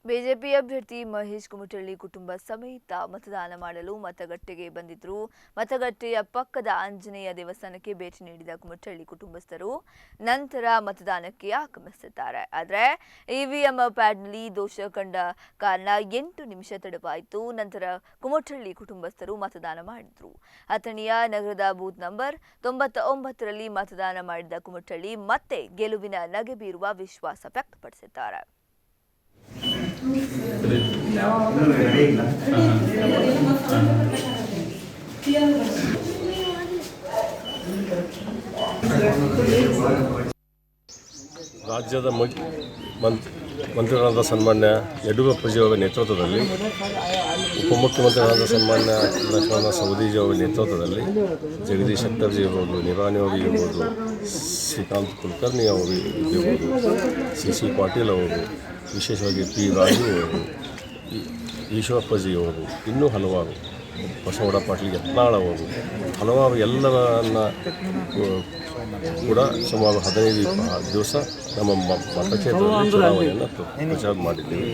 BJP ಅಭ್ಯರ್ಥಿ ಮಹೇಶ್ ಕುಮಟಳ್ಳಿ ಕುಟುಂಬ ಸಮೇತ ಮತದಾನ ಮಾಡಲು ಮತಗಟ್ಟೆಗೆ ಬಂದಿದ್ರು. ಮತಗಟ್ಟೆಯ ಪಕ್ಕದ ಆಂಜನೇಯ ದೇವಸ್ಥಾನಕ್ಕೆ ಭೇಟಿ ನೀಡಿದ ಕುಮಟಳ್ಳಿ ಕುಟುಂಬಸ್ಥರು ನಂತರ ಮತದಾನಕ್ಕೆ ಆಗಮಿಸಿದ್ದಾರೆ. ಆದರೆ ಇವಿಎಂ ಪ್ಯಾಡ್ನಲ್ಲಿ ದೋಷ ಕಂಡ ಕಾರಣ 8 ನಿಮಿಷ ತಡವಾಯಿತು. ನಂತರ ಕುಮಟಳ್ಳಿ ಕುಟುಂಬಸ್ಥರು ಮತದಾನ ಮಾಡಿದ್ರು. ಅಥಣಿಯ ನಗರದ ಬೂತ್ ನಂಬರ್ 99ರಲ್ಲಿ ಮತದಾನ ಮಾಡಿದ ಕುಮಟಳ್ಳಿ ಮತ್ತೆ ಗೆಲುವಿನ ನಗೆ ಬೀರುವ ವಿಶ್ವಾಸ ವ್ಯಕ್ತಪಡಿಸಿದ್ದಾರೆ. ರಾಜ್ಯದ ಮಂತ್ರಿಗಳಾದ ಸನ್ಮಾನ್ಯ ಯಡಿಯೂರಪ್ಪಜಿ ಅವರ ನೇತೃತ್ವದಲ್ಲಿ, ಉಪಮುಖ್ಯಮಂತ್ರಿಗಳಾದ ಸನ್ಮಾನ್ಯ ಲಕ್ಷ್ಮಣ ಸವದಿಜಿ ಅವರ ನೇತೃತ್ವದಲ್ಲಿ ಜಗದೀಶ್ ಶೆಟ್ಟರ್ಜಿ ಇರ್ಬೋದು, ನಿರಾಣಿ ಅವರು ಇರ್ಬೋದು, ಶ್ರೀಕಾಂತ್ ಕುಲಕರ್ಣಿ ಅವರು ಇರ್ಬೋದು, ಸಿ ಪಾಟೀಲ್ ಅವರು, ವಿಶೇಷವಾಗಿ ಪಿ ರಾಜು ಅವರು, ಈಶ್ವರಪ್ಪಜಿ ಅವರು, ಇನ್ನೂ ಹಲವಾರು, ಬಸವಡ ಪಾಟೀಲ್ ಯತ್ನಾಳ್ ಅವರು, ಹಲವಾರು ಎಲ್ಲರನ್ನ ಕೂಡ ಸುಮಾರು 15 ದಿವಸ ನಮ್ಮ ಮತಕ್ಷೇತ್ರದಲ್ಲಿ ಚುನಾವಣೆಯನ್ನು ಪ್ರಚಾರ ಮಾಡಿದ್ದೀವಿ.